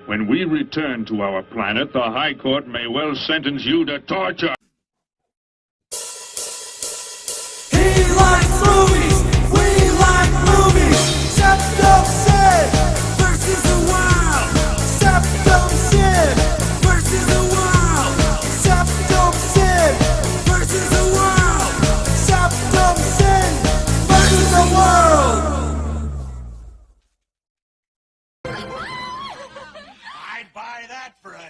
When we return to our planet, the High Court may well sentence you to torture. He likes movies, we like movies. SeptumSin versus the world. SeptumSin versus the world. SeptumSin versus the world. SeptumSin versus the world. I'd buy that for $1.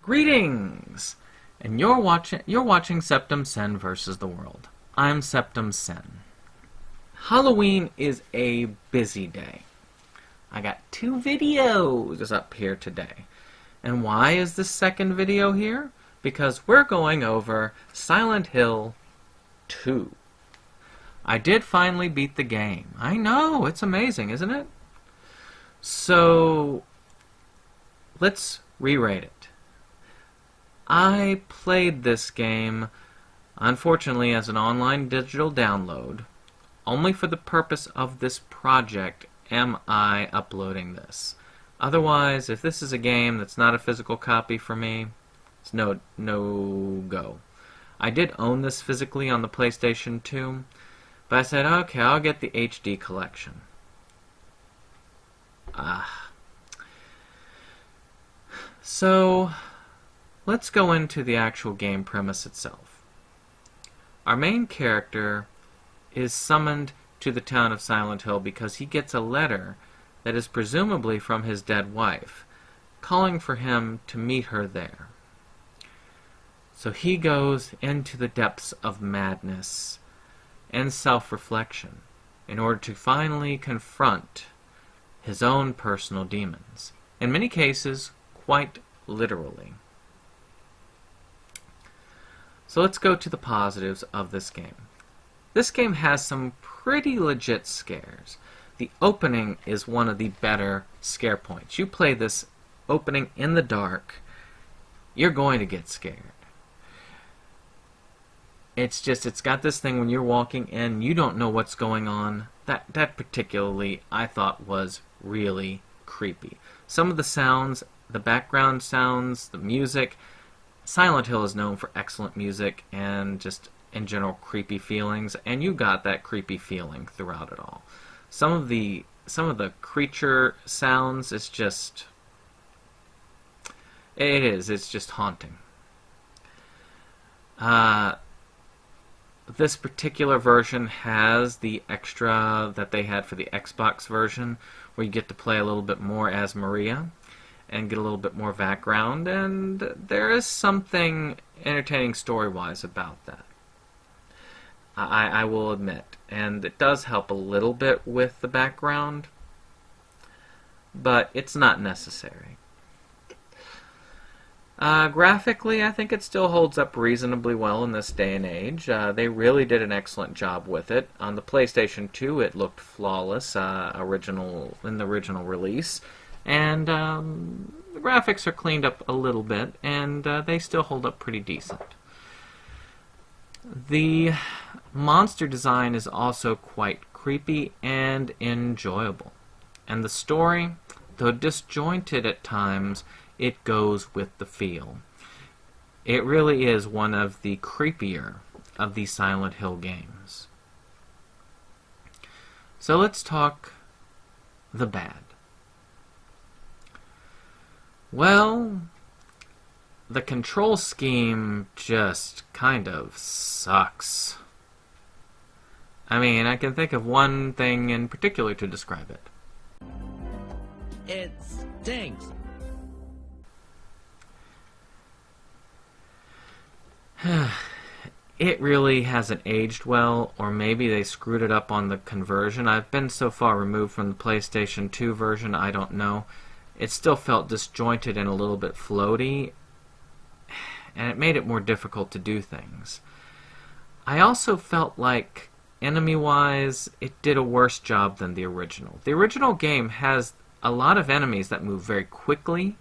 Greetings, and you're watching SeptumSin versus the world. I'm SeptumSin. Halloween is a busy day. I got 2 videos up here today. And why is the second video here? Because we're going over Silent Hill 2. I did finally beat the game. I know, it's amazing, isn't it? So, let's re-rate it. I played this game, unfortunately, as an online digital download. Only for the purpose of this project am I uploading this. Otherwise, if this is a game that's not a physical copy for me, it's no go. I did own this physically on the PlayStation 2, but I said, okay, I'll get the HD collection. So, let's go into the actual game premise itself. Our main character is summoned to the town of Silent Hill because he gets a letter that is presumably from his dead wife, calling for him to meet her there. So he goes into the depths of madness and self-reflection in order to finally confront his own personal demons, in many cases, quite literally. So let's go to the positives of this game. This game has some pretty legit scares. The opening is one of the better scare points. You play this opening in the dark, you're going to get scared. It's got this thing when you're walking in, you don't know what's going on. That particularly, I thought, was really creepy. Some of the sounds, the background sounds, the music. Silent Hill is known for excellent music and just, in general, creepy feelings, and you got that creepy feeling throughout it all. Some of the creature sounds is just... It's just haunting. This particular version has the extra that they had for the Xbox version, where you get to play a little bit more as Maria and get a little bit more background, and there is something entertaining story-wise about that. I will admit, and it does help a little bit with the background, but it's not necessary. Graphically, I think it still holds up reasonably well in this day and age. They really did an excellent job with it. On the PlayStation 2, it looked flawless in the original release. And the graphics are cleaned up a little bit, and they still hold up pretty decent. The monster design is also quite creepy and enjoyable. And the story, though disjointed at times, it goes with the feel. It really is one of the creepier of the Silent Hill games. So let's talk the bad. Well, the control scheme just kind of sucks. I mean, I can think of one thing in particular to describe it. It stinks. It really hasn't aged well, or maybe they screwed it up on the conversion. I've been so far removed from the PlayStation 2 version, I don't know. It still felt disjointed and a little bit floaty, and it made it more difficult to do things. I also felt like, enemy-wise, it did a worse job than the original. The original game has a lot of enemies that move very quickly,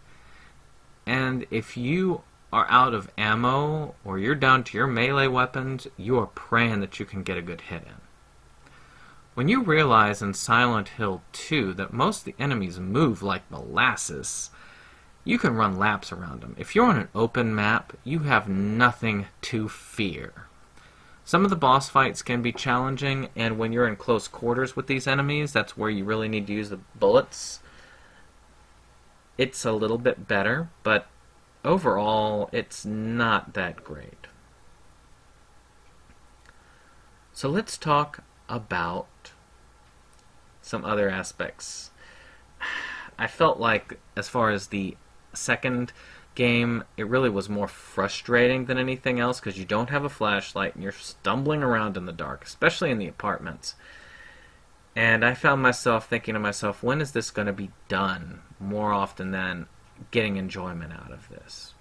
and if you are out of ammo, or you're down to your melee weapons, you are praying that you can get a good hit in. When you realize in Silent Hill 2 that most of the enemies move like molasses, you can run laps around them. If you're on an open map, you have nothing to fear. Some of the boss fights can be challenging, and when you're in close quarters with these enemies, that's where you really need to use the bullets. It's a little bit better, but overall, it's not that great. So let's talk about some other aspects. I felt like, as far as the second game, it really was more frustrating than anything else because you don't have a flashlight and you're stumbling around in the dark, especially in the apartments. And I found myself thinking to myself, when is this going to be done, more often than getting enjoyment out of this?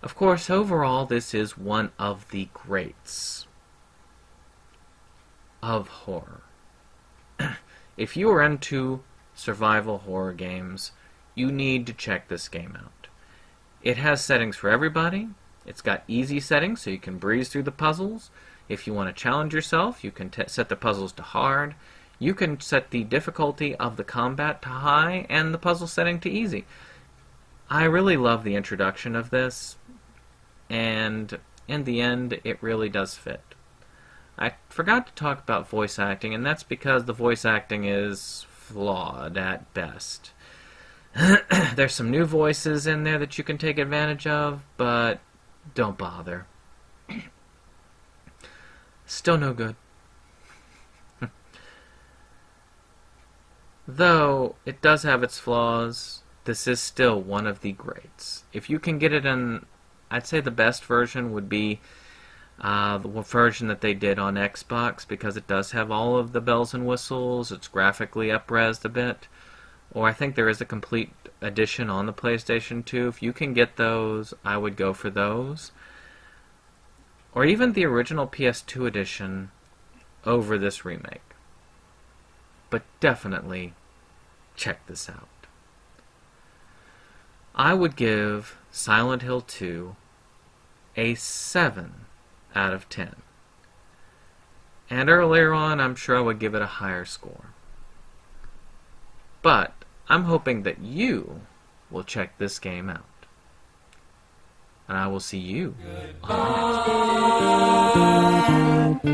Of course, overall, this is one of the greats of horror. If you are into survival horror games, you need to check this game out. It has settings for everybody. It's got easy settings so you can breeze through the puzzles. If you want to challenge yourself, you can set the puzzles to hard. You can set the difficulty of the combat to high and the puzzle setting to easy. I really love the introduction of this, and in the end, it really does fit. I forgot to talk about voice acting, and that's because the voice acting is flawed at best. There's some new voices in there that you can take advantage of, but don't bother. Still no good. Though it does have its flaws, this is still one of the greats. If you can get it in, I'd say the best version would be the version that they did on Xbox, because it does have all of the bells and whistles. It's graphically up-resed a bit. Or I think there is a complete edition on the PlayStation 2. If you can get those, I would go for those. Or even the original PS2 edition over this remake. But definitely check this out. I would give Silent Hill 2 a 7 out of 10. And earlier on, I'm sure I would give it a higher score. But I'm hoping that you will check this game out. And I will see you on the next one.